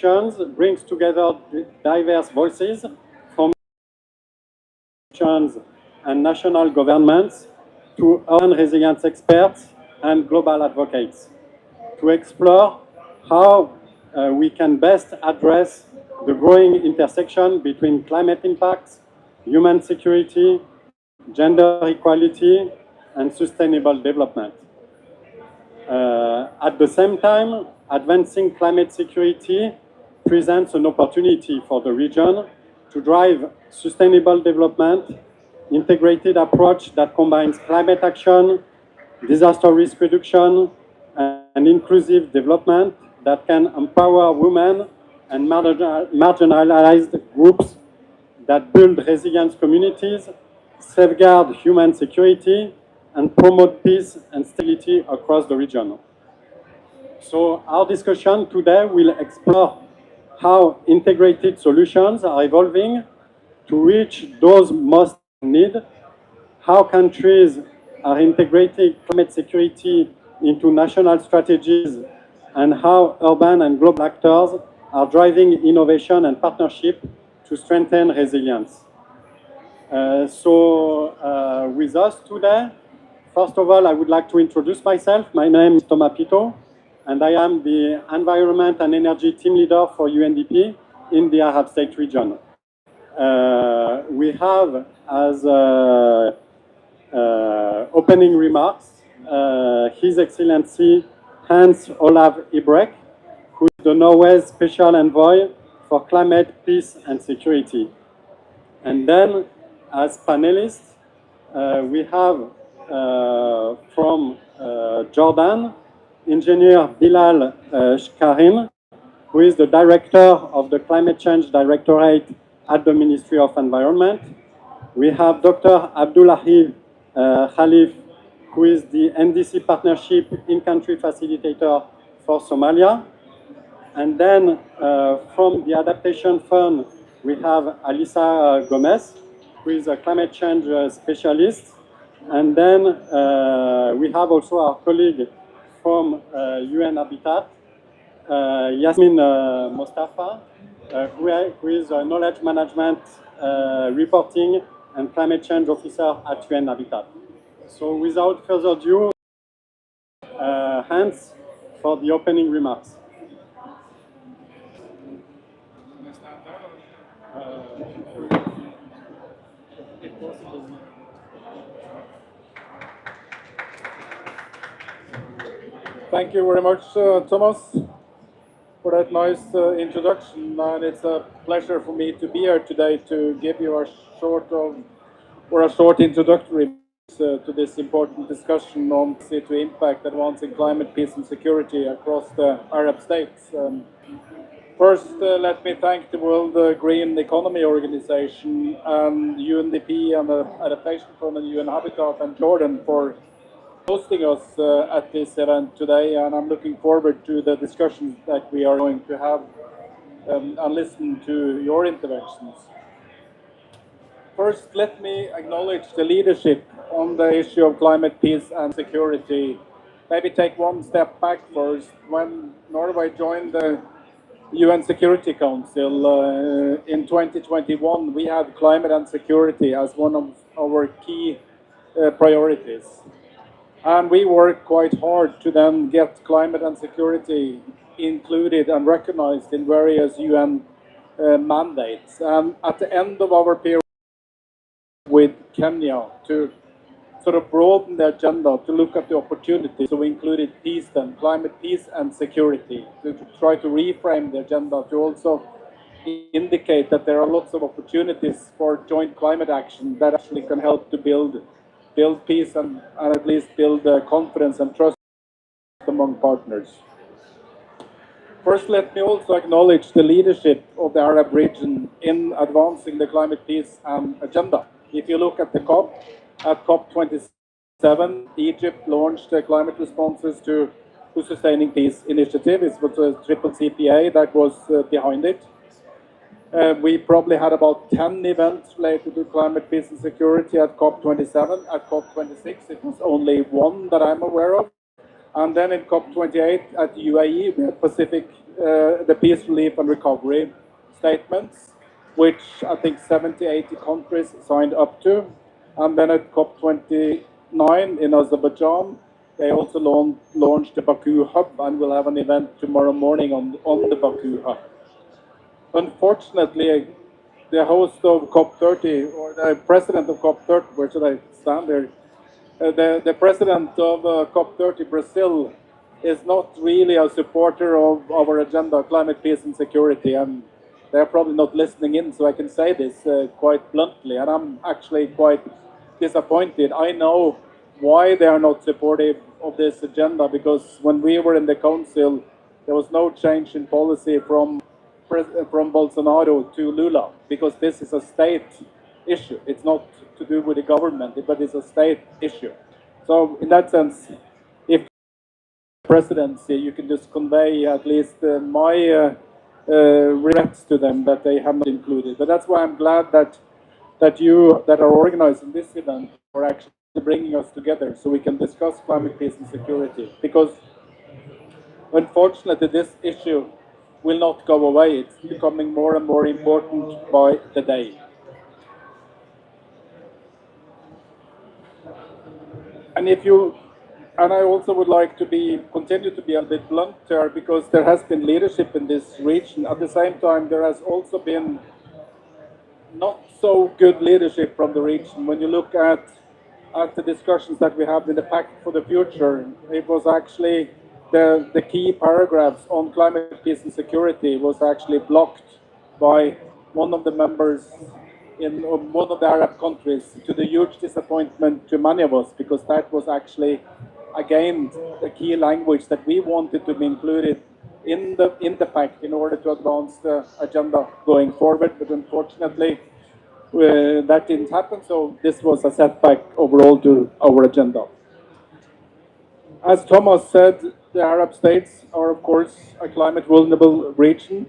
sessions brings together diverse voices from and national governments to urban resilience experts and global advocates to explore how we can best address the growing intersection between climate impacts, human security, gender equality, and sustainable development. At the same time, advancing climate security presents an opportunity for the region to drive sustainable development, integrated approach that combines climate action, disaster risk reduction, and inclusive development that can empower women and marginalized groups, that build resilient communities, safeguard human security, and promote peace and stability across the region. So our discussion today will explore how integrated solutions are evolving to reach those most in need, how countries are integrating climate security into national strategies, and how urban and global actors are driving innovation and partnership to strengthen resilience. With us today, first of all, I would like to introduce myself. My name is Thomas Pito, and I am the Environment and Energy Team Leader for UNDP in the Arab State region. We have as opening remarks His Excellency Hans Olav Ibrecht, who is the Norway's Special Envoy for Climate, Peace and Security. And then, as panelists, we have from Jordan, Engineer Bilal Shkarim, who is the Director of the Climate Change Directorate at the Ministry of Environment. We have Dr. Abdullahi Khalif, who is the NDC Partnership in-country facilitator for Somalia. And then from the Adaptation Fund, we have Alisa Gomez, who is a climate change specialist. And then we have also our colleague from UN Habitat, Yasmin Mostafa, who is a knowledge management, reporting and climate change officer at UN Habitat. So without further ado, Hans for the opening remarks. Thank you very much, Thomas, for that nice introduction. And it's a pleasure for me to be here today to give you a short introductory to this important discussion on to impact advancing climate, peace and security across the Arab states. First, let me thank the World Green Economy Organization and UNDP and the Adaptation Fund and UN Habitat and Jordan for hosting us at this event today, and I'm looking forward to the discussions that we are going to have and listen to your interventions. First, let me acknowledge the leadership on the issue of climate, peace and security. Maybe take one step back first. When Norway joined the UN Security Council in 2021, we had climate and security as one of our key priorities. And we worked quite hard to then get climate and security included and recognized in various UN mandates. And at the end of our period with Kenya to sort of broaden the agenda, to look at the opportunities, so we included peace then, climate, peace and security, to try to reframe the agenda, to also indicate that there are lots of opportunities for joint climate action that actually can help to build peace and at least build confidence and trust among partners. First, let me also acknowledge the leadership of the Arab region in advancing the climate, peace agenda. If you look at the COP, at COP27, Egypt launched the climate responses to Sustaining Peace initiative. It was a triple CPA that was behind it. We probably had about 10 events related to climate, peace and security at COP27. At COP26, it was only one that I'm aware of. And then in COP28 at the UAE, we had the peace, relief, and recovery statements, which I think 70, 80 countries signed up to. And then at COP29 in Azerbaijan, they also launched the Baku Hub, and we'll have an event tomorrow morning on the Baku Hub. Unfortunately, the host of COP30, or the president of COP30, where should I stand there? The president of COP30, Brazil, is not really a supporter of our agenda, climate, peace, and security, and they're probably not listening in, so I can say this quite bluntly, and I'm actually quite disappointed. I know why they are not supportive of this agenda, because when we were in the council, there was no change in policy from Bolsonaro to Lula, because this is a state issue. It's not to do with the government, but it's a state issue. So in that sense, if presidency, you can just convey at least my regrets to them that they have not included. But that's why I'm glad that you that are organizing this event are actually bringing us together so we can discuss climate peace and security. Because unfortunately, this issue will not go away. It's becoming more and more important by the day. And I also would like to continue to be a bit blunt here, because there has been leadership in this region. At the same time, there has also been not so good leadership from the region. When you look at the discussions that we have in the Pact for the Future, it was actually the key paragraphs on climate, peace, and security was actually blocked by one of the members in one of the Arab countries, to the huge disappointment to many of us, because that was actually, again, the key language that we wanted to be included in the pact in order to advance the agenda going forward. But unfortunately, that didn't happen, so this was a setback overall to our agenda. As Thomas said, the Arab states are, of course, a climate vulnerable region.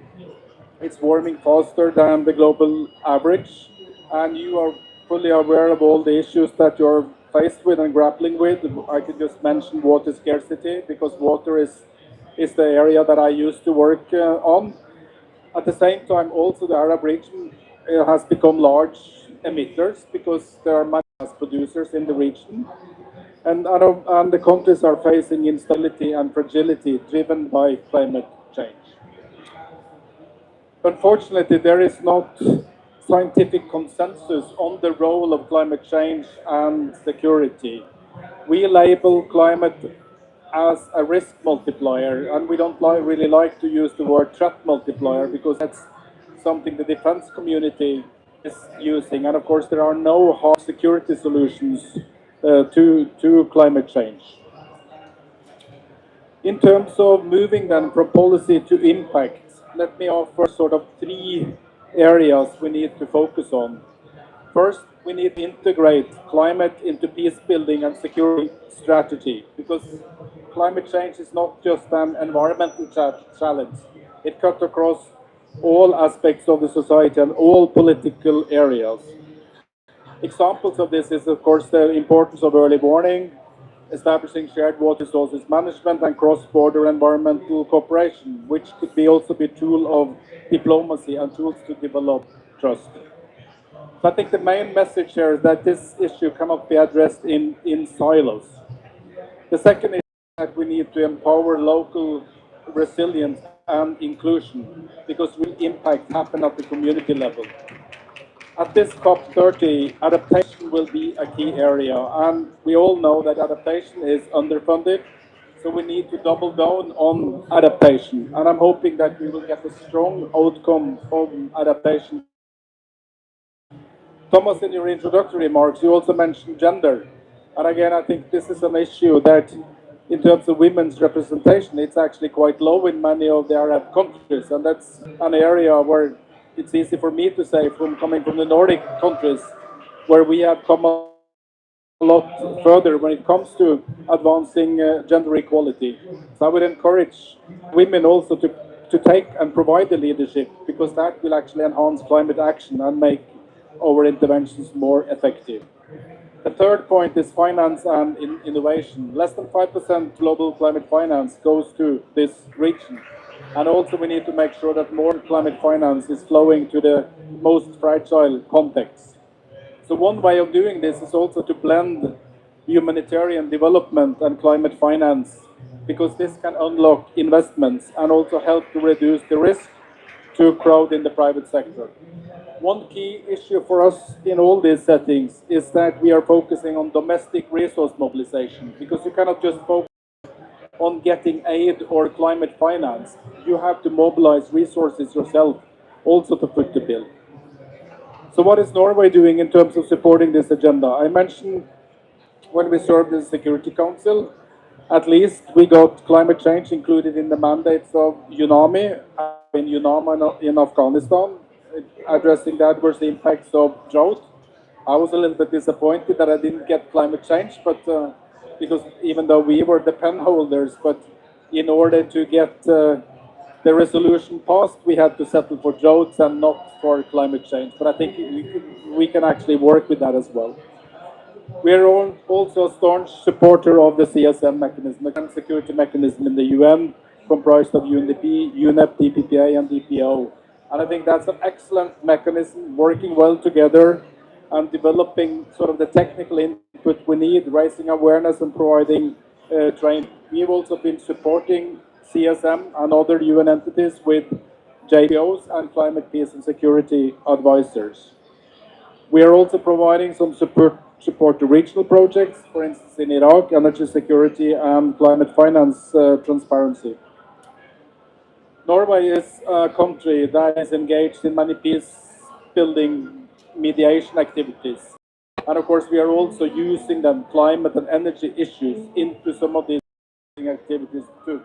It's warming faster than the global average, and you are fully aware of all the issues that you're faced with and grappling with. I could just mention water scarcity, because water is the area that I used to work on. At the same time, also the Arab region has become large emitters, because there are many gas producers in the region. And the countries are facing instability and fragility driven by climate change. Unfortunately, there is not scientific consensus on the role of climate change and security. We label climate as a risk multiplier, and we don't really like to use the word threat multiplier, because that's something the defense community is using. And of course, there are no hard security solutions to climate change. In terms of moving then from policy to impact, let me offer sort of 3 areas we need to focus on. First, we need to integrate climate into peace building and security strategy, because climate change is not just an environmental challenge. It cuts across all aspects of the society and all political areas. Examples of this is, of course, the importance of early warning, establishing shared water resources management, and cross-border environmental cooperation, which could also be a tool of diplomacy and tools to develop trust. So I think the main message here is that this issue cannot be addressed in silos. The second is that we need to empower local resilience and inclusion, because real impact happens at the community level. At this COP30, adaptation will be a key area, and we all know that adaptation is underfunded, so we need to double down on adaptation. And I'm hoping that we will get a strong outcome from adaptation. Thomas, in your introductory remarks, you also mentioned gender. And again, I think this is an issue that, in terms of women's representation, it's actually quite low in many of the Arab countries, and that's an area where it's easy for me to say, coming from the Nordic countries, where we have come a lot further when it comes to advancing gender equality. So I would encourage women also to take and provide the leadership, because that will actually enhance climate action and make our interventions more effective. The third point is finance and innovation. Less than 5% global climate finance goes to this region. And also we need to make sure that more climate finance is flowing to the most fragile contexts. So one way of doing this is also to blend humanitarian development and climate finance, because this can unlock investments and also help to reduce the risk to crowd in the private sector. One key issue for us in all these settings is that we are focusing on domestic resource mobilization, because you cannot just focus on getting aid or climate finance. You have to mobilize resources yourself also to foot the bill. So what is Norway doing in terms of supporting this agenda? I mentioned when we served in the Security Council, at least we got climate change included in the mandates of UNAMI, in UNAMA in Afghanistan, addressing the adverse impacts of drought. I was a little bit disappointed that I didn't get climate change, but because even though we were the pen holders, but in order to get the resolution passed, we had to settle for droughts and not for climate change. But I think we can actually work with that as well. We are also a staunch supporter of the CSM mechanism, the security mechanism in the UN, comprised of UNDP, UNEP, DPPA, and DPO. And I think that's an excellent mechanism, working well together and developing sort of the technical input we need, raising awareness and providing training. We have also been supporting CSM and other UN entities with JPOs and climate peace and security advisors. We are also providing some support to regional projects, for instance in Iraq, energy security and climate finance transparency. Norway is a country that is engaged in many peace-building mediation activities. And of course, we are also using them climate and energy issues into some of these activities too.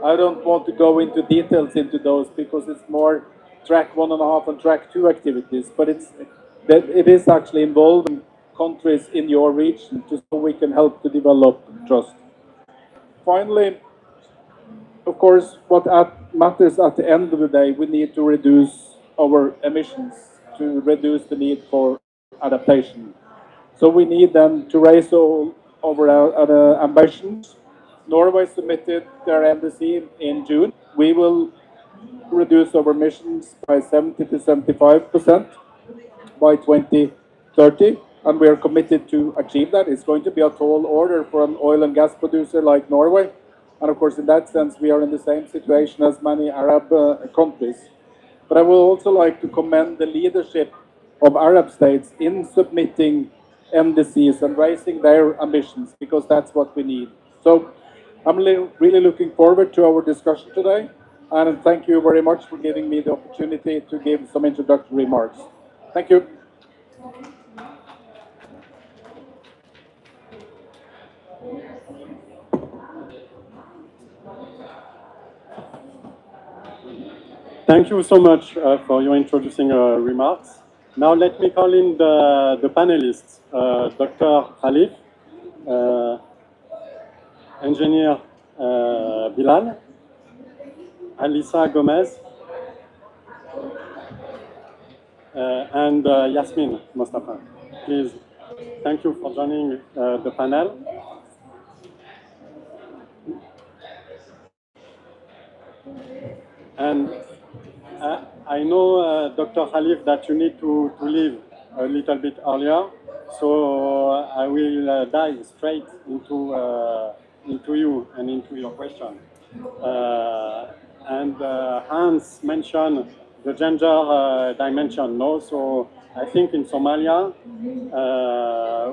I don't want to go into details into those because it's more track 1.5 and track 2 activities, but it is actually involving countries in your region so we can help to develop trust. Finally, of course, what matters at the end of the day, we need to reduce our emissions to reduce the need for adaptation. So we need then to raise all our ambitions. Norway submitted their NDC in June. We will reduce our emissions by 70 to 75% by 2030, and we are committed to achieve that. It's going to be a tall order for an oil and gas producer like Norway, and of course in that sense we are in the same situation as many Arab countries. But I would also like to commend the leadership of Arab states in submitting NDCs and raising their ambitions, because that's what we need. So I'm really looking forward to our discussion today, and thank you very much for giving me the opportunity to give some introductory remarks. Thank you. Thank you so much for your introducing remarks. Now let me call in the panelists, Dr. Khalif, Engineer Bilal, Alisa Gomez, and Yasmin Mostafa. Please, thank you for joining the panel. And I know, Dr. Khalif, that you need to leave a little bit earlier, so I will dive straight into you and into your question. And Hans mentioned the gender dimension, no? So I think in Somalia,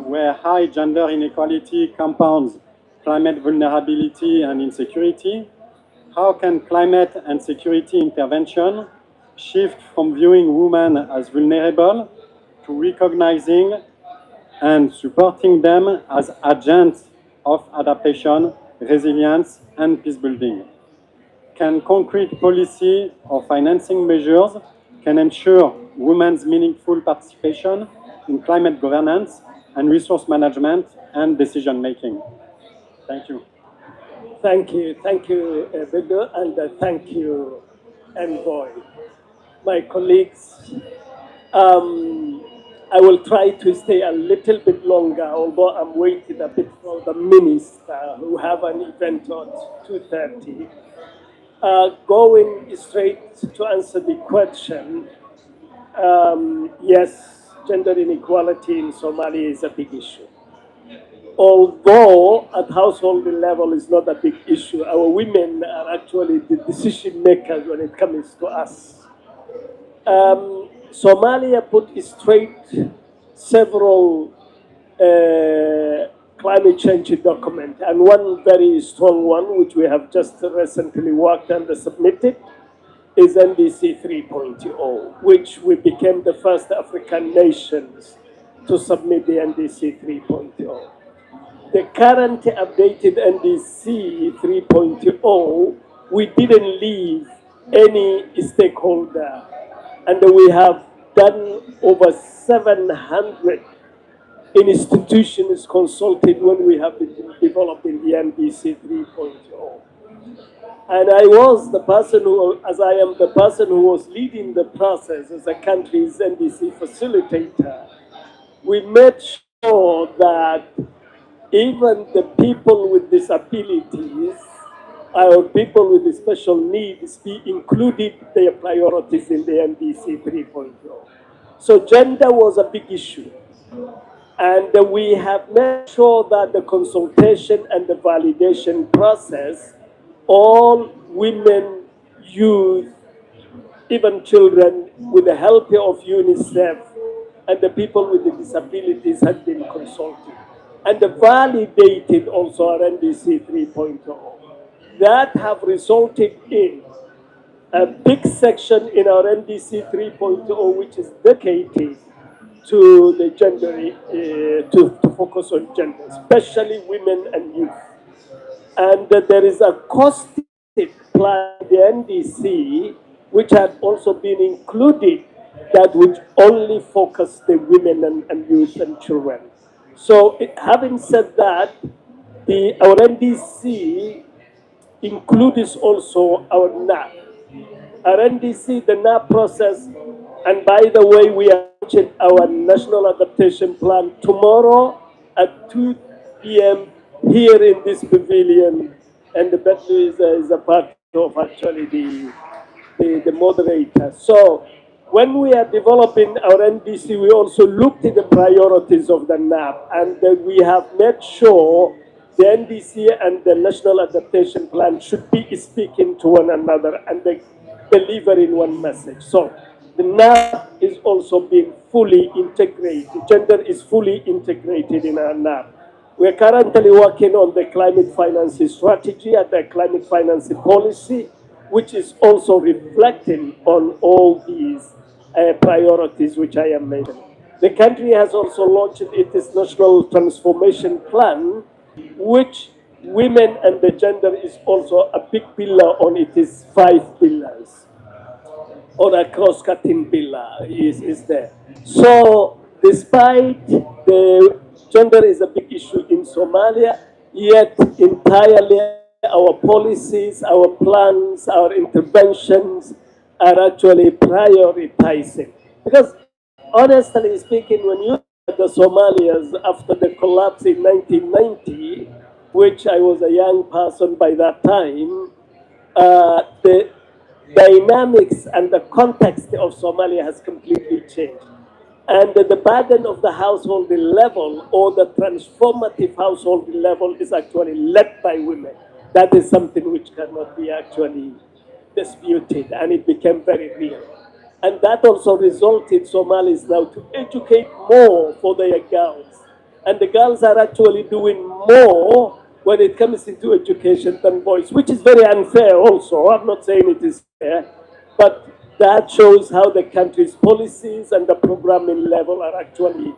where high gender inequality compounds climate vulnerability and insecurity, how can climate and security intervention shift from viewing women as vulnerable to recognizing and supporting them as agents of adaptation, resilience, and peace building? Can concrete policy or financing measures can ensure women's meaningful participation in climate governance and resource management and decision making? Thank you. Thank you, Bidu, and thank you, Envoy. My colleagues, I will try to stay a little bit longer, although I'm waiting a bit for the minister who have an event at 2:30. Going straight to answer the question, yes, gender inequality in Somalia is a big issue. Although at household level is not a big issue, our women are actually the decision makers when it comes to us. Somalia put straight several climate change document, and one very strong one, which we have just recently worked and submitted, is NDC 3.0, which we became the first African nations to submit the NDC 3.0. The current updated NDC 3.0, we didn't leave any stakeholder, and we have done over 700 institutions consulted when we have been developing the NDC 3.0. And I was the person who, as I am the person who was leading the process as a country's NDC facilitator, we made sure that even the people with disabilities or people with special needs be included their priorities in the NDC 3.0. So gender was a big issue. And we have made sure that the consultation and the validation process, all women, youth, even children, with the help of UNICEF and the people with the disabilities have been consulted. And validated also our NDC 3.0. That have resulted in a big section in our NDC 3.0, which is dedicated to the gender, to focus on gender, especially women and youth. And there is a costed plan, the NDC, which had also been included, that would only focus the women and youth and children. So having said that, our NDC includes also our NAP. Our NDC, the NAP process, and by the way, we are launching our National Adaptation Plan tomorrow at 2 p.m. here in this pavilion, and the Bethlehem is a part of actually the moderator. So when we are developing our NDC, we also looked at the priorities of the NAP, and we have made sure the NDC and the National Adaptation Plan should be speaking to one another and they delivering one message. So the NAP is also being fully integrated. Gender is fully integrated in our NAP. We're currently working on the climate finance strategy and the climate finance policy, which is also reflecting on all these priorities which I am mentioning. The country has also launched its national transformation plan, which women and the gender is also a big pillar on its 5 pillars, or a cross-cutting pillar is there. So despite the gender is a big issue in Somalia, yet entirely our policies, our plans, our interventions are actually prioritizing. Because honestly speaking, when you look at the Somalians after the collapse in 1990, which I was a young person by that time, the dynamics and the context of Somalia has completely changed. And the burden of the household level or the transformative household level is actually led by women. That is something which cannot be actually disputed, and it became very real. And that also resulted Somalis now to educate more for their girls. And the girls are actually doing more when it comes into education than boys, which is very unfair also. I'm not saying it is fair, but that shows how the country's policies and the programming level are actually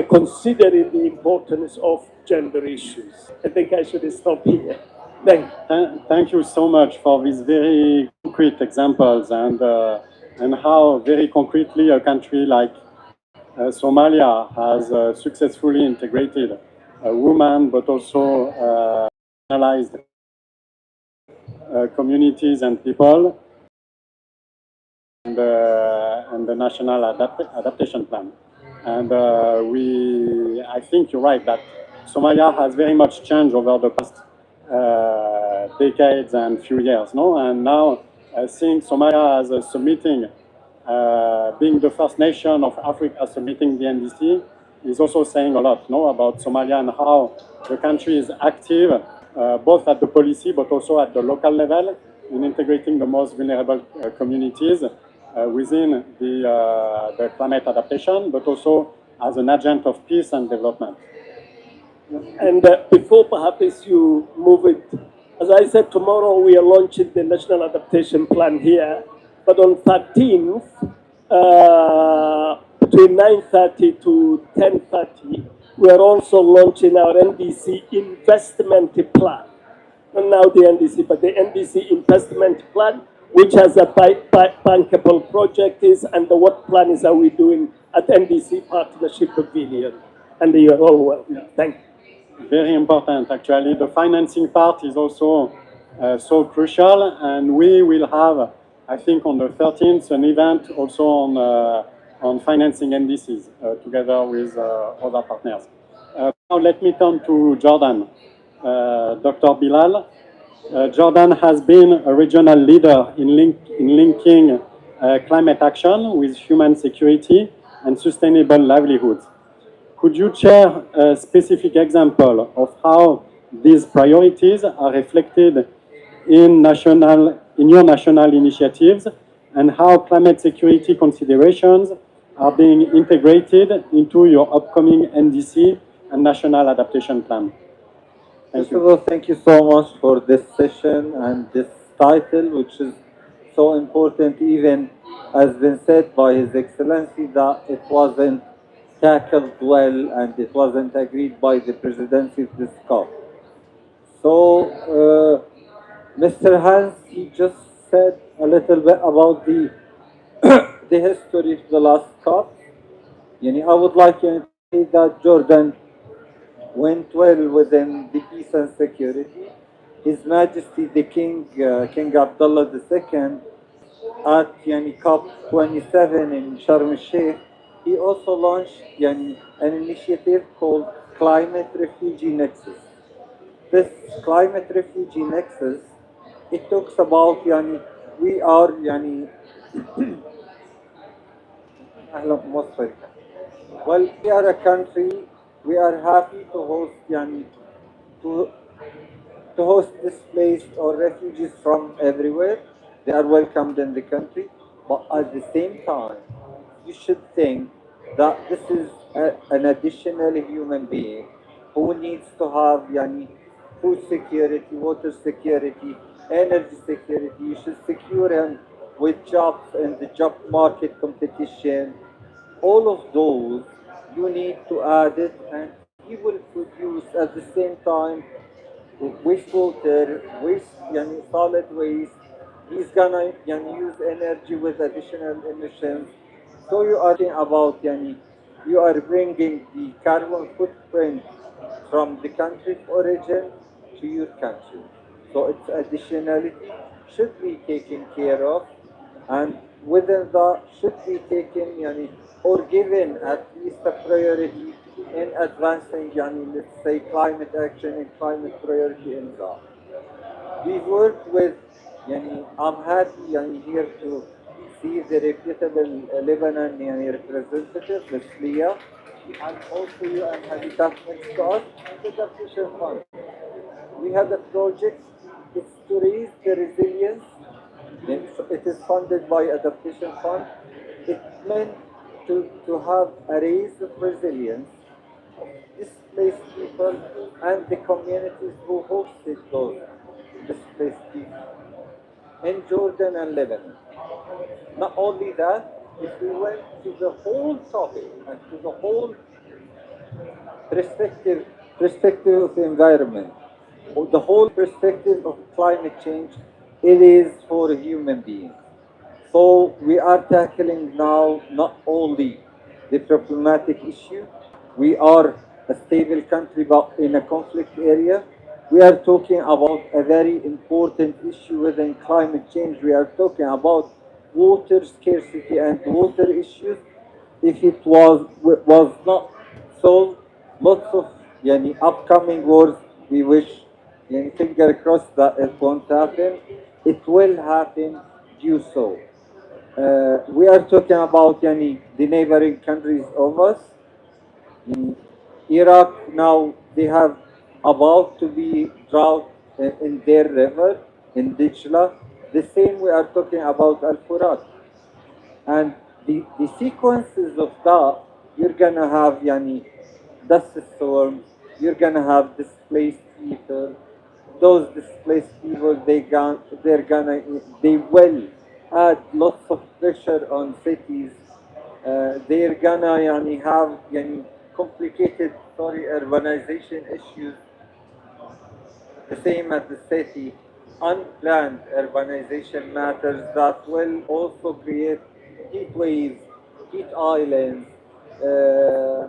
considering the importance of gender issues. I think I should stop here. Thank you so much for these very concrete examples and how very concretely a country like Somalia has successfully integrated women, but also marginalized communities and people, and the National Adaptation Plan. And I think you're right that Somalia has very much changed over the past decades and few years, no? And now, seeing Somalia as submitting, being the first nation of Africa submitting the NDC, is also saying a lot, no, about Somalia and how the country is active, both at the policy but also at the local level in integrating the most vulnerable communities within the climate adaptation, but also as an agent of peace and development. And before perhaps you move it, as I said, tomorrow we are launching the National Adaptation Plan here, but on 13th, between 9:30 to 10:30, we are also launching our NDC investment plan. Not now the NDC, but the NDC investment plan, which has a bankable project is, and the what plans are we doing at NDC Partnership Pavilion. And you are all welcome. Thank you. Very important, actually. The financing part is also so crucial, and we will have, I think, on the 13th, an event also on financing NDCs together with other partners. Now let me turn to Jordan. Dr. Bilal. Jordan has been a regional leader in linking climate action with human security and sustainable livelihoods. Could you share a specific example of how these priorities are reflected in your national initiatives, and how climate security considerations are being integrated into your upcoming NDC and National Adaptation Plan? First of all, thank you so much for this session and this title, which is so important, even as been said by His Excellency, that it wasn't tackled well and it wasn't agreed by the presidency of this COP. So, Mr. Hans, he just said a little bit about the the history of the last COP. I would like to say that Jordan went well within the peace and security. His Majesty the King, King Abdullah II, at COP 27 in Sharm el-Sheikh, he also launched an initiative called Climate Refugee Nexus. This Climate Refugee Nexus, it talks about we are well, we are a country. We are happy to host to host displaced or refugees from everywhere. They are welcomed in the country, but at the same time, you should think that this is an additional human being who needs to have food security, water security, energy security. You should secure him with jobs in the job market competition. All of those you need to add it, and he will produce at the same time wastewater, solid waste. He's gonna use energy with additional emissions. So you are thinking about you are bringing the carbon footprint from the country of origin to your country. So its additionality should be taken care of, and within that should be taken or given at least a priority in advancing let's say climate action and climate priority in that. We've worked with I'm happy here to see the reputable Lebanon representative, Ms. Leah, and also UN Habitat next to us, and the Adaptation Fund. We had a project, it's to raise the resilience. It is funded by Adaptation Fund. It's meant to have a raise of resilience of displaced people and the communities who hosted those displaced people in Jordan and Lebanon. Not only that, if we went to the whole topic and to the whole perspective of the environment, or the whole perspective of climate change, it is for human beings. So we are tackling now not only the problematic issue. We are a stable country but in a conflict area. We are talking about a very important issue within climate change. We are talking about water scarcity and water issues. if it was not solved, lots of upcoming wars, we wish, finger crossed that it won't happen. It will happen, due so. We are talking about the neighboring countries of us. In Iraq now, they have about to be drought in their river, in Dijla. The same we are talking about Al Furat. And the sequences of that, you're gonna have dust storms, you're gonna have displaced people. Those displaced people, they will add lots of pressure on cities. They're gonna have complicated, urbanization issues, the same as the city. Unplanned urbanization matters that will also create heat waves, heat islands,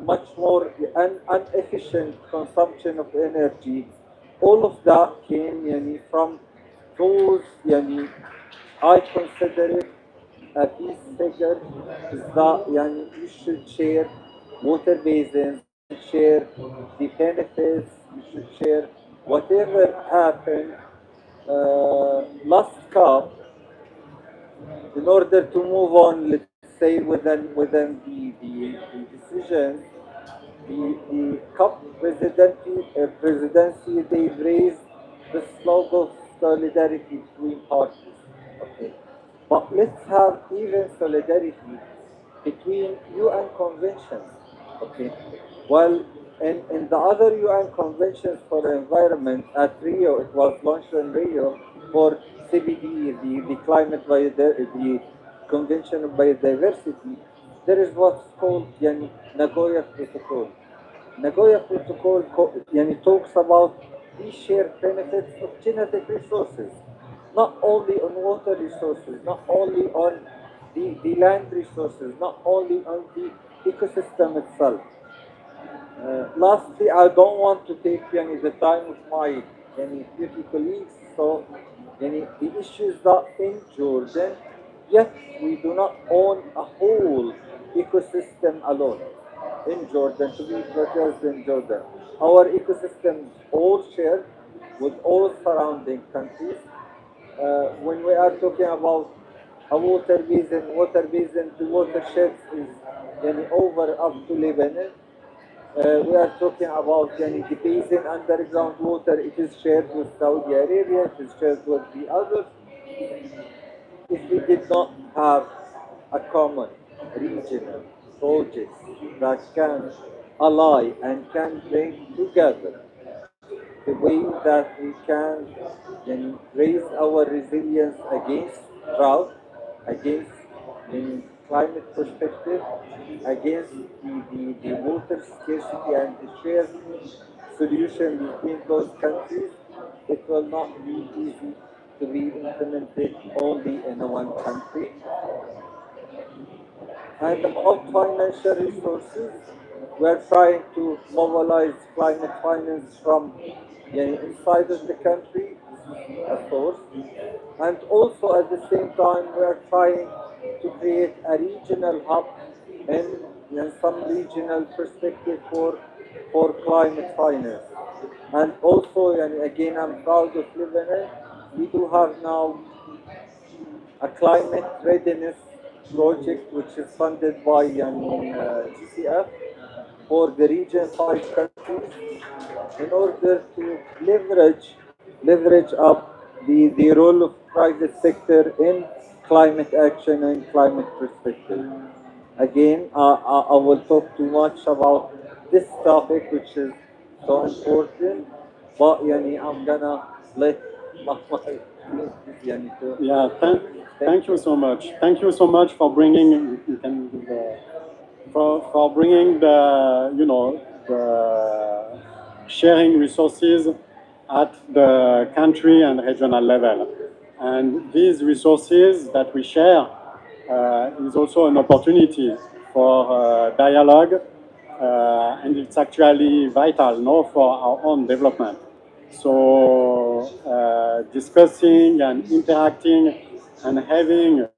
much more inefficient consumption of energy. All of that came from those, I consider it a peace figure is that you should share water basins, share the benefits, you should share whatever happened last COP in order to move on, let's say, within the decisions. The COP presidency, they raised the slogan of solidarity between parties. Okay. But let's have even solidarity between UN conventions. Okay. Well, in the other UN conventions for the environment at Rio, it was launched in Rio for CBD, the the Convention of Biodiversity. There is what's called Nagoya Protocol. Nagoya Protocol talks about the shared benefits of genetic resources, not only on water resources, not only on the land resources, not only on the ecosystem itself. Lastly, I don't want to take the time of my beauty colleagues. So, the issues that in Jordan, yet we do not own a whole ecosystem alone in Jordan to be protected in Jordan. Our ecosystem is all shared with all surrounding countries. When we are talking about a water basin to watersheds is over up to Lebanon. We are talking about the basin underground water. It is shared with Saudi Arabia. It is shared with the others. If we did not have a common regional project that can ally and can bring together the way that we can raise our resilience against drought, against climate perspective, against the water scarcity and the shared solution between those countries, it will not be easy to be implemented only in one country. And about financial resources, we are trying to mobilize climate finance from inside of the country, of course, and also at the same time we are trying to create a regional hub and some regional perspective for climate finance. And also, and again, I'm proud of Lebanon. We do have now a climate readiness project which is funded by GCF for the region 5 countries in order to leverage up the role of private sector in climate action and climate perspective. Again, I will talk too much about this topic which is so important, but I'm gonna let my to Yeah, thank you so much. Thank you so much for bringing you can do the, for bringing the the sharing resources at the country and regional level. And these resources that we share is also an opportunity for dialogue, and it's actually vital, no, for our own development. So discussing and interacting and having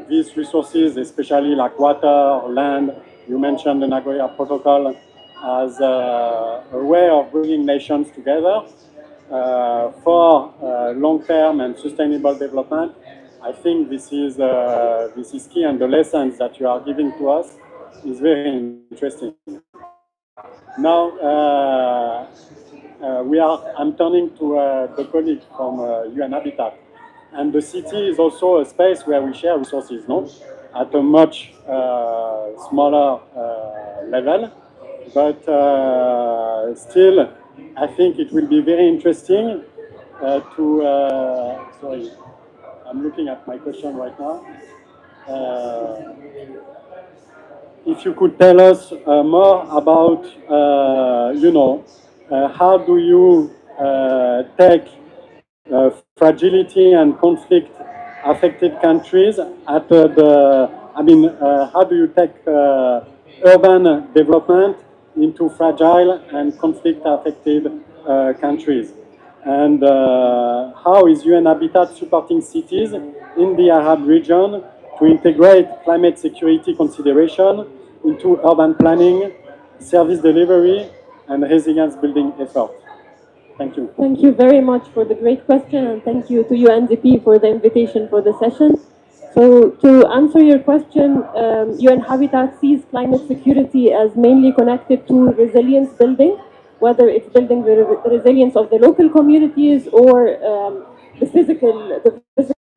these resources, especially like water, land, you mentioned the Nagoya Protocol, as a way of bringing nations together for long-term and sustainable development. I think this is key, and the lessons that you are giving to us is very interesting. Now, I'm turning to the colleague from UN Habitat. And the city is also a space where we share resources, no? At a much smaller level. But still, I think it will be very interesting sorry, I'm looking at my question right now. If you could tell us more about, how do you take fragility and conflict affected countries at how do you take urban development into fragile and conflict affected countries? And how is UN Habitat supporting cities in the Arab region to integrate climate security consideration into urban planning, service delivery, and resilience building efforts? Thank you. Thank you very much for the great question, and thank you to UNDP for the invitation for the session. So to answer your question, UN Habitat sees climate security as mainly connected to resilience building, whether it's building the resilience of the local communities or the physical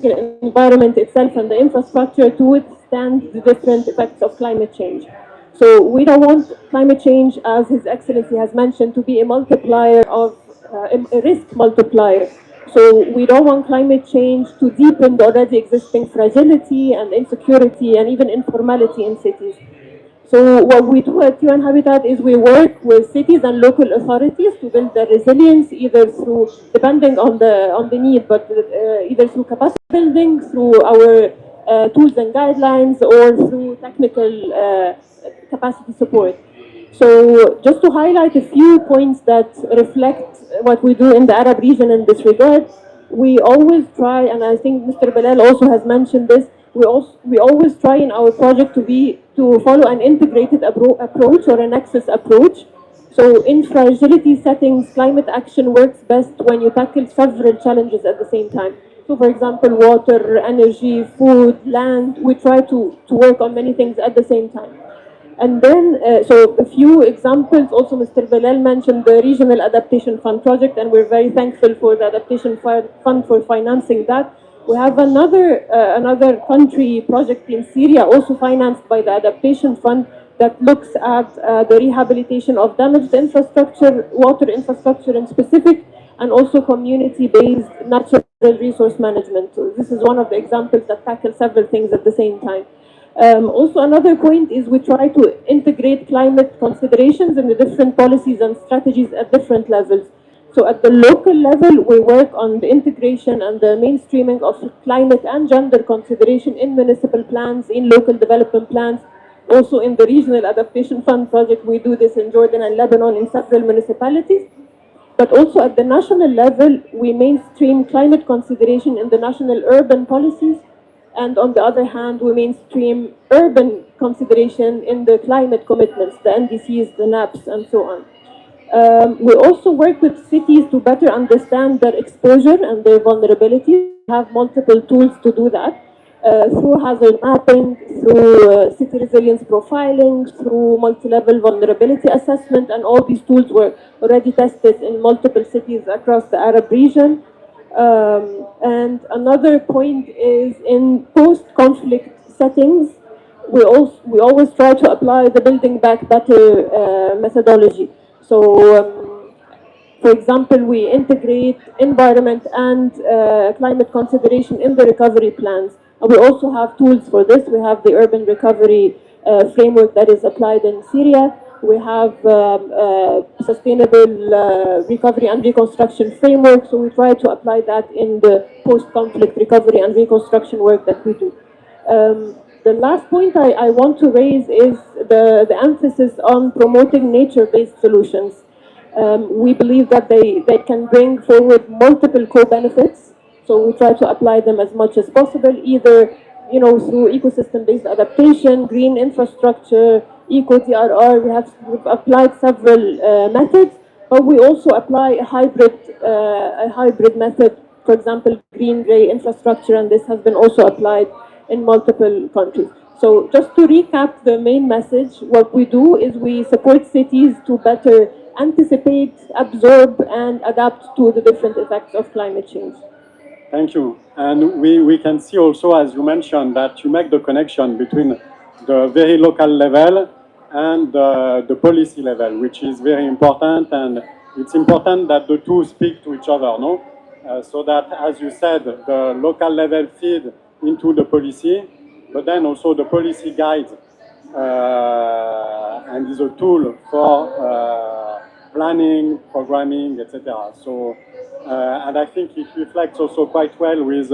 environment itself and the infrastructure to withstand the different effects of climate change. So we don't want climate change, as His Excellency has mentioned, to be a multiplier of a risk multiplier. So we don't want climate change to deepen the already existing fragility and insecurity and even informality in cities. So what we do at UN Habitat is we work with cities and local authorities to build their resilience, either through, depending on the need, but either through capacity building, through our tools and guidelines, or through technical capacity support. So just to highlight a few points that reflect what we do in the Arab region in this regard, we always try, and I think Mr. Bilal also has mentioned this, we always try in our project to follow an integrated approach or a nexus approach. So in fragility settings, climate action works best when you tackle several challenges at the same time. So for example, water, energy, food, land, we try to work on many things at the same time. And then, so a few examples, also Mr. Bilal mentioned the Regional Adaptation Fund project, and we're very thankful for the Adaptation Fund for financing that. We have another country project in Syria, also financed by the Adaptation Fund, that looks at the rehabilitation of damaged infrastructure, water infrastructure in specific, and also community-based natural resource management. So this is one of the examples that tackle several things at the same time. Also, another point is we try to integrate climate considerations in the different policies and strategies at different levels. So at the local level, we work on the integration and the mainstreaming of climate and gender consideration in municipal plans, in local development plans. Also in the Regional Adaptation Fund project, we do this in Jordan and Lebanon in several municipalities. But also at the national level, we mainstream climate consideration in the national urban policies. And on the other hand, we mainstream urban consideration in the climate commitments, the NDCs, the NAPs, and so on. We also work with cities to better understand their exposure and their vulnerability. We have multiple tools to do that, through hazard mapping, through city resilience profiling, through multi-level vulnerability assessment, and all these tools were already tested in multiple cities across the Arab region. And another point is in post-conflict settings, we always try to apply the Building Back Better methodology. So, for example, we integrate environment and climate consideration in the recovery plans. And we also have tools for this. We have the urban recovery framework that is applied in Syria. We have sustainable recovery and reconstruction framework, so we try to apply that in the post-conflict recovery and reconstruction work that we do. The last point I want to raise is the emphasis on promoting nature-based solutions. We believe that they can bring forward multiple co-benefits, so we try to apply them as much as possible, either through ecosystem-based adaptation, green infrastructure, eco-DRR. We've applied several methods, but we also apply a hybrid method. For example, green-gray infrastructure, and this has been also applied in multiple countries. So just to recap the main message, what we do is we support cities to better anticipate, absorb, and adapt to the different effects of climate change. Thank you. And we can see also, as you mentioned, that you make the connection between the very local level and the policy level, which is very important. And it's important that the two speak to each other, no? So that, as you said, the local level feed into the policy, but then also the policy guides and is a tool for planning, programming, etc. So, and I think it reflects also quite well with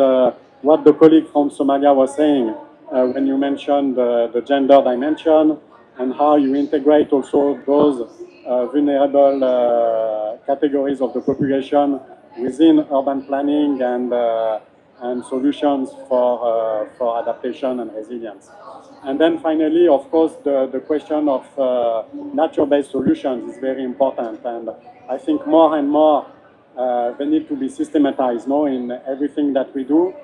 what the colleague from Somalia was saying when you mentioned the gender dimension and how you integrate also those vulnerable categories of the population within urban planning and solutions for adaptation and resilience. And then finally, of course, the question of nature-based solutions is very important. And I think more and more they need to be systematized in everything that we do,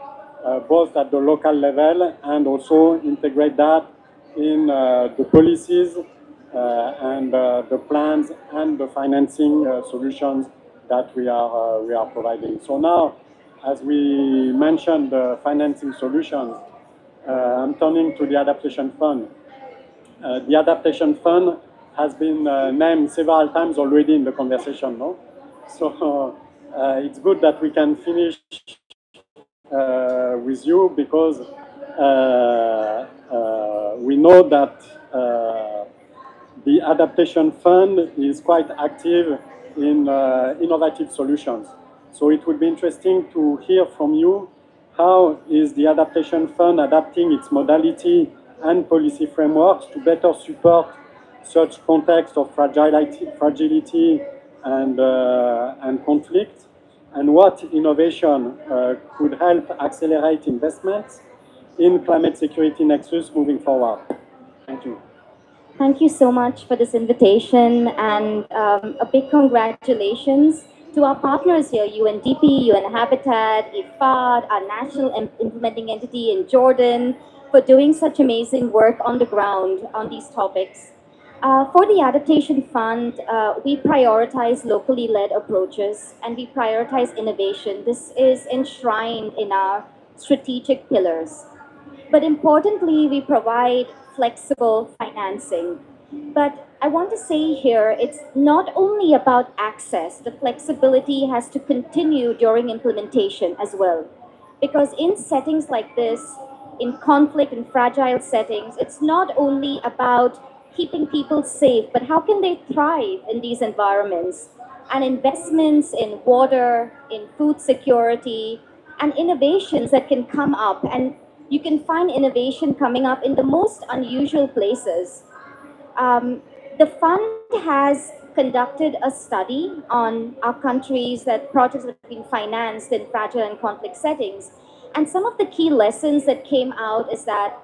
both at the local level and also integrate that in the policies and the plans and the financing solutions that we are providing. So now, as we mentioned, the financing solutions, I'm turning to the Adaptation Fund. The Adaptation Fund has been named several times already in the conversation, no? So it's good that we can finish with you because we know that the Adaptation Fund is quite active in innovative solutions. So it would be interesting to hear from you, how is the Adaptation Fund adapting its modality and policy frameworks to better support such context of fragility and conflict, and what innovation could help accelerate investments in climate security nexus moving forward? Thank you. Thank you so much for this invitation, and a big congratulations to our partners here, UNDP, UN Habitat, IFAD, our national implementing entity in Jordan, for doing such amazing work on the ground on these topics. For the Adaptation Fund, we prioritize locally led approaches and we prioritize innovation. This is enshrined in our strategic pillars. But importantly, we provide flexible financing. But I want to say here, it's not only about access. The flexibility has to continue during implementation as well. Because in settings like this, in conflict and fragile settings, it's not only about keeping people safe, but how can they thrive in these environments? And investments in water, in food security, and innovations that can come up. And you can find innovation coming up in the most unusual places. The fund has conducted a study on our countries, that projects that have been financed in fragile and conflict settings. And some of the key lessons that came out is that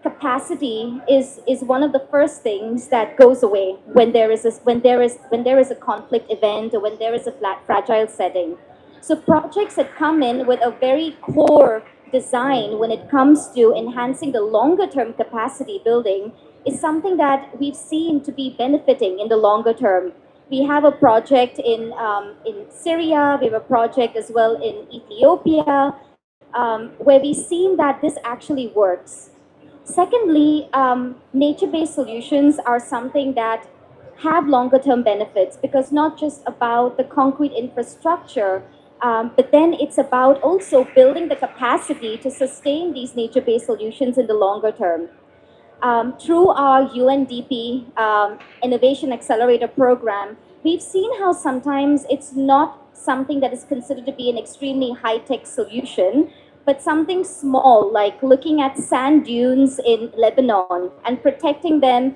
capacity is one of the first things that goes away when there is a conflict event or when there is a fragile setting. So projects that come in with a very core design when it comes to enhancing the longer term capacity building is something that we've seen to be benefiting in the longer term. We have a project in Syria, we have a project as well in Ethiopia, where we've seen that this actually works. Secondly, nature-based solutions are something that have longer term benefits, because not just about the concrete infrastructure, but then it's about also building the capacity to sustain these nature-based solutions in the longer term. Through our UNDP Innovation Accelerator Program, we've seen how sometimes it's not something that is considered to be an extremely high-tech solution, but something small, like looking at sand dunes in Lebanon and protecting them,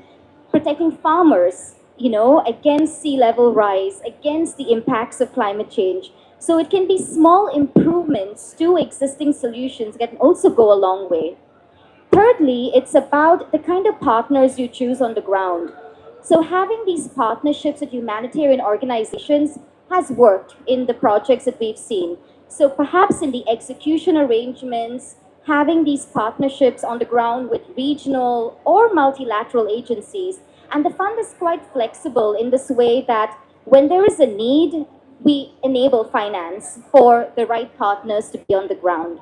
protecting farmers, against sea level rise, against the impacts of climate change. So it can be small improvements to existing solutions that can also go a long way. Thirdly, it's about the kind of partners you choose on the ground. So having these partnerships with humanitarian organizations has worked in the projects that we've seen. So perhaps in the execution arrangements, having these partnerships on the ground with regional or multilateral agencies. And the fund is quite flexible in this way that when there is a need, we enable finance for the right partners to be on the ground.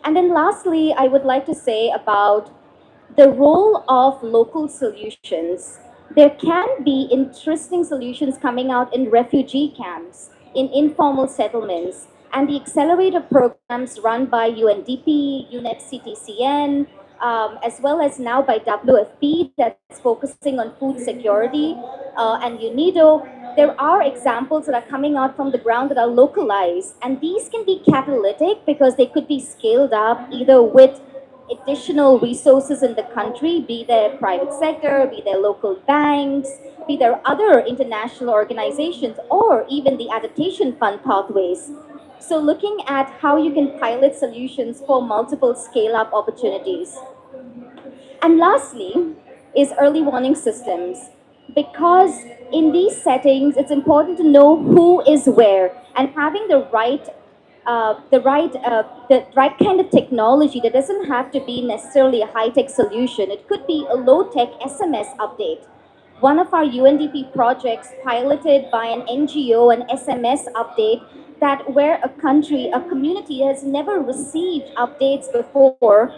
And then lastly, I would like to say about the role of local solutions. There can be interesting solutions coming out in refugee camps, in informal settlements, and the accelerator programs run by UNDP, UNEP CTCN, as well as now by WFP that's focusing on food security, and UNIDO. There are examples that are coming out from the ground that are localized, and these can be catalytic because they could be scaled up either with additional resources in the country, be there private sector, be there local banks, be there other international organizations, or even the adaptation fund pathways. So looking at how you can pilot solutions for multiple scale-up opportunities. And lastly is early warning systems. Because in these settings, it's important to know who is where and having the right kind of technology that doesn't have to be necessarily a high-tech solution. It could be a low-tech SMS update. One of our UNDP projects piloted by an NGO, an SMS update, that where a country, a community has never received updates before,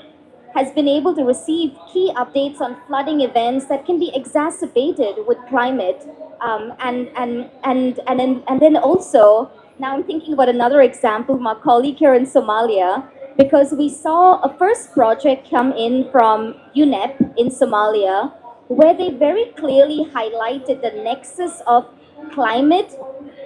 has been able to receive key updates on flooding events that can be exacerbated with climate. And then also, now I'm thinking about another example, my colleague here in Somalia, because we saw a first project come in from UNEP in Somalia, where they very clearly highlighted the nexus of climate,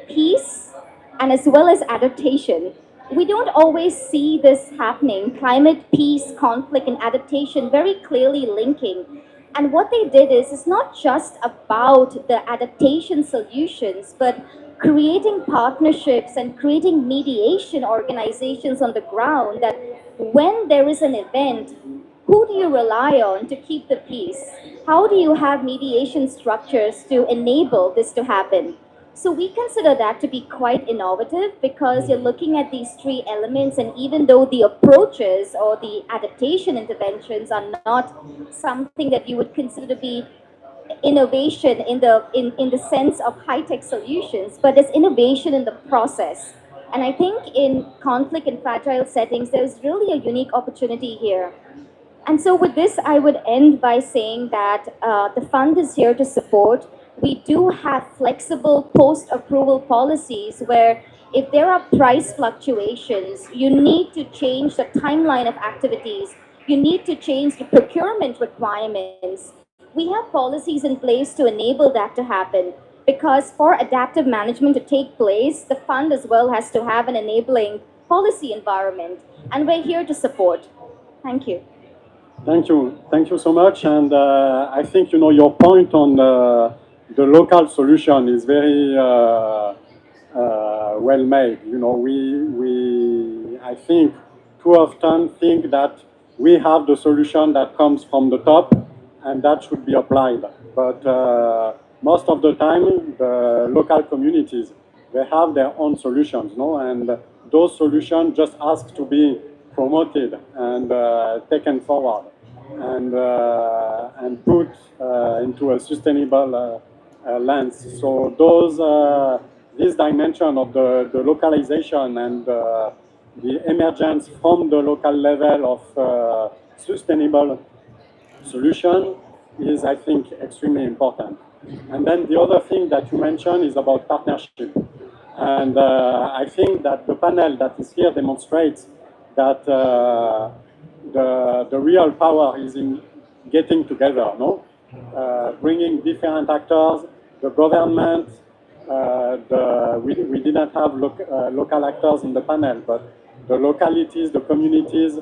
peace, and as well as adaptation. We don't always see this happening, climate, peace, conflict, and adaptation very clearly linking. And what they did is it's not just about the adaptation solutions, but creating partnerships and creating mediation organizations on the ground that when there is an event, who do you rely on to keep the peace? How do you have mediation structures to enable this to happen? So we consider that to be quite innovative because you're looking at these three elements, and even though the approaches or the adaptation interventions are not something that you would consider to be innovation in the sense of high-tech solutions, but there's innovation in the process. And I think in conflict and fragile settings, there's really a unique opportunity here. And so with this, I would end by saying that the fund is here to support. We do have flexible post-approval policies where if there are price fluctuations, you need to change the timeline of activities. You need to change the procurement requirements. We have policies in place to enable that to happen because for adaptive management to take place, the fund as well has to have an enabling policy environment. And we're here to support. Thank you. Thank you so much. And I think your point on the local solution is very well made. I think too often think that we have the solution that comes from the top, and that should be applied. But most of the time, the local communities, they have their own solutions, and those solutions just ask to be promoted and taken forward and put into a sustainable lens. So this dimension of the localization and the emergence from the local level of sustainable solution is, I think, extremely important. And then the other thing that you mentioned is about partnership. And I think that the panel that is here demonstrates that the real power is in getting together, bringing different actors, the government. We didn't have local actors in the panel, but the localities, the communities,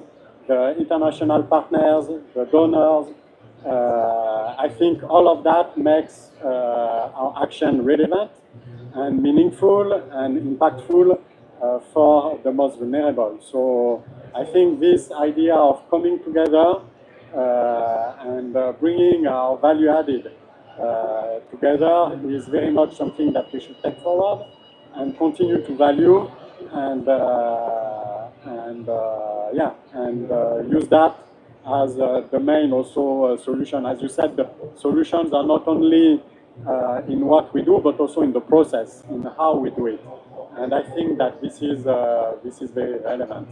the international partners, the donors. I think all of that makes our action relevant. and meaningful and impactful for the most vulnerable. So I think this idea of coming together and bringing our value added together is very much something that we should take forward and continue to value and use that as the main also solution. As you said, the solutions are not only in what we do, but also in the process, in how we do it. And I think that this is very relevant.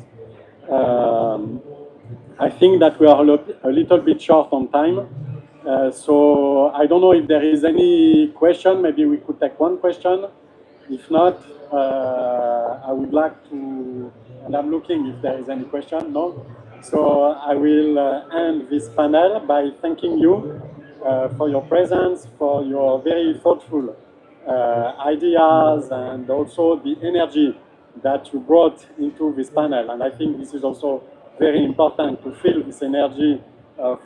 I think that we are a little bit short on time. So I don't know if there is any question. Maybe we could take one question. If not, I would like to, and I'm looking if there is any question. No? So I will end this panel by thanking you for your presence, for your very thoughtful ideas, and also the energy that you brought into this panel. And I think this is also very important to feel this energy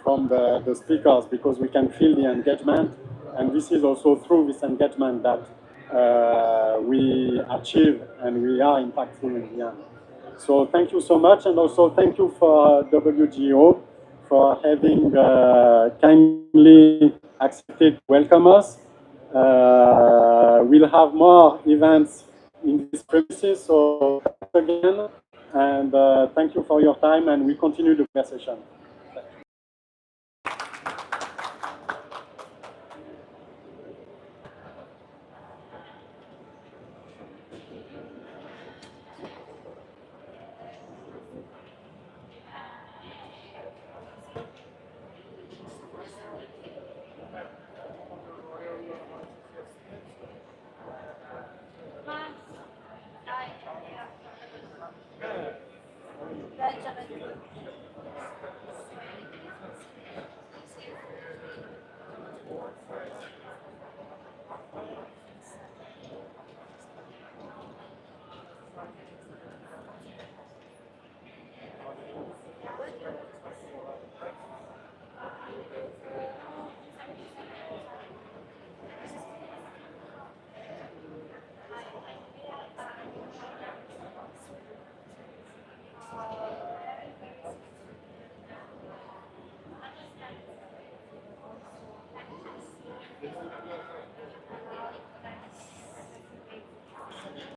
from the speakers, because we can feel the engagement. And this is also through this engagement that we achieve and we are impactful in the end. So thank you so much, and also thank you for WGO for having kindly accepted to welcome us. We'll have more events in this premises, so thanks again, and thank you for your time, and we continue the conversation.